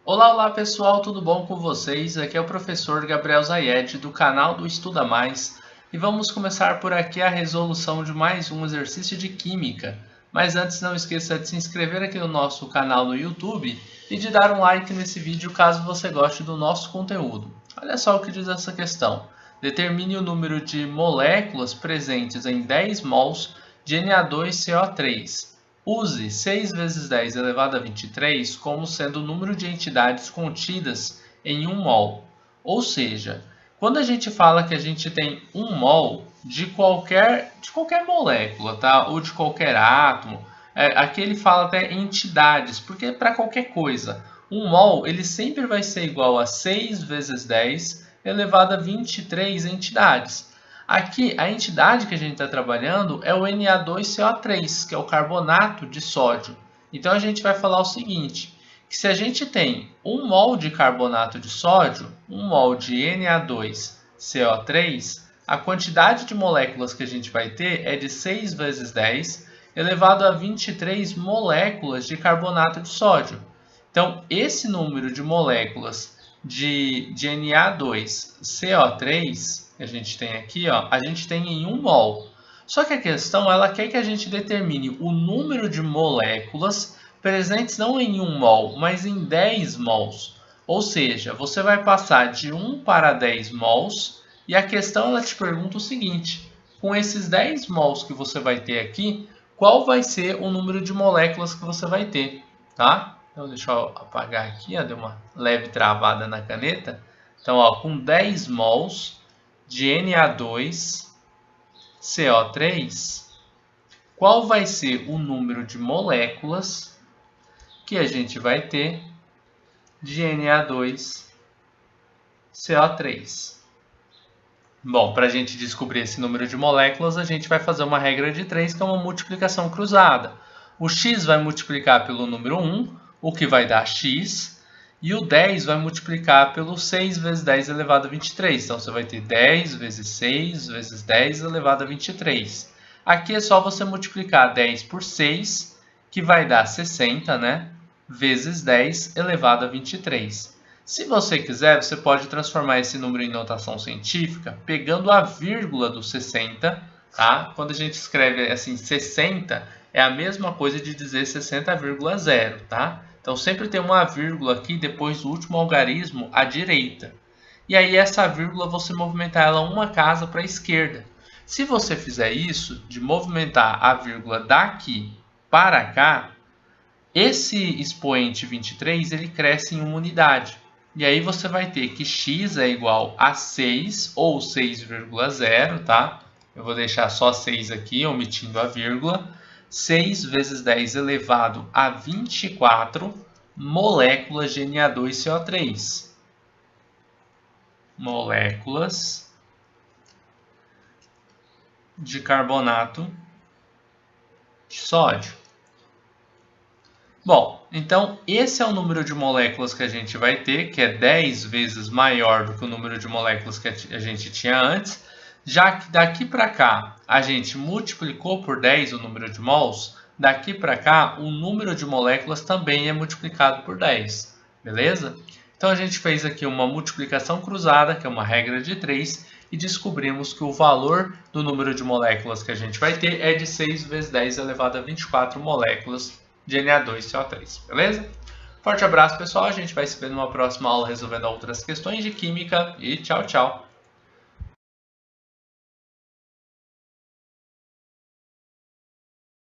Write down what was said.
Olá, olá pessoal, tudo bom com vocês? Aqui é o professor Gabriel Zayed do canal do Estuda Mais e vamos começar por aqui a resolução de mais um exercício de Química. Mas antes não esqueça de se inscrever aqui no nosso canal no YouTube e de dar um like nesse vídeo caso você goste do nosso conteúdo. Olha só o que diz essa questão. Determine o número de moléculas presentes em 10 mols de Na2CO3. Use 6 vezes 10 elevado a 23 como sendo o número de entidades contidas em 1 mol. Ou seja, quando a gente fala que a gente tem 1 mol de qualquer molécula, tá? Ou de qualquer átomo, aqui ele fala até entidades, porque para qualquer coisa, 1 mol ele sempre vai ser igual a 6 vezes 10 elevado a 23 entidades. Aqui, a entidade que a gente está trabalhando é o Na2CO3, que é o carbonato de sódio. Então, a gente vai falar o seguinte, que se a gente tem 1 mol de carbonato de sódio, 1 mol de Na2CO3, a quantidade de moléculas que a gente vai ter é de 6 vezes 10 elevado a 23 moléculas de carbonato de sódio. Então, esse número de moléculas de Na2CO3 que a gente tem aqui, ó, a gente tem em 1 mol. Só que a questão ela quer que a gente determine o número de moléculas presentes não em 1 mol, mas em 10 mols. Ou seja, você vai passar de 1 para 10 mols e a questão ela te pergunta o seguinte: com esses 10 mols que você vai ter aqui, qual vai ser o número de moléculas que você vai ter, tá? Então, deixa eu apagar aqui, ó, deu uma leve travada na caneta. Então, ó, com 10 mols de Na2CO3, qual vai ser o número de moléculas que a gente vai ter de Na2CO3? Bom, para a gente descobrir esse número de moléculas, a gente vai fazer uma regra de 3, que é uma multiplicação cruzada. O x vai multiplicar pelo número 1, o que vai dar x, e o 10 vai multiplicar pelo 6 vezes 10 elevado a 23. Então, você vai ter 10 vezes 6 vezes 10 elevado a 23. Aqui é só você multiplicar 10 por 6, que vai dar 60, né? Vezes 10 elevado a 23. Se você quiser, você pode transformar esse número em notação científica pegando a vírgula do 60, tá? Quando a gente escreve assim 60, é a mesma coisa de dizer 60,0, tá? Então, sempre tem uma vírgula aqui depois do último algarismo à direita. E aí, essa vírgula, você movimentar ela uma casa para a esquerda. Se você fizer isso, de movimentar a vírgula daqui para cá, esse expoente 23 ele cresce em uma unidade. E aí, você vai ter que x é igual a 6 ou 6,0, tá? Eu vou deixar só 6 aqui, omitindo a vírgula. 6 vezes 10 elevado a 24 moléculas de Na2CO3. Moléculas de carbonato de sódio. Bom, então esse é o número de moléculas que a gente vai ter, que é 10 vezes maior do que o número de moléculas que a gente tinha antes. Já que daqui para cá a gente multiplicou por 10 o número de mols, daqui para cá o número de moléculas também é multiplicado por 10, beleza? Então a gente fez aqui uma multiplicação cruzada, que é uma regra de 3, e descobrimos que o valor do número de moléculas que a gente vai ter é de 6 vezes 10 elevado a 24 moléculas de Na2CO3, beleza? Forte abraço, pessoal, a gente vai se ver numa próxima aula resolvendo outras questões de química e tchau, tchau!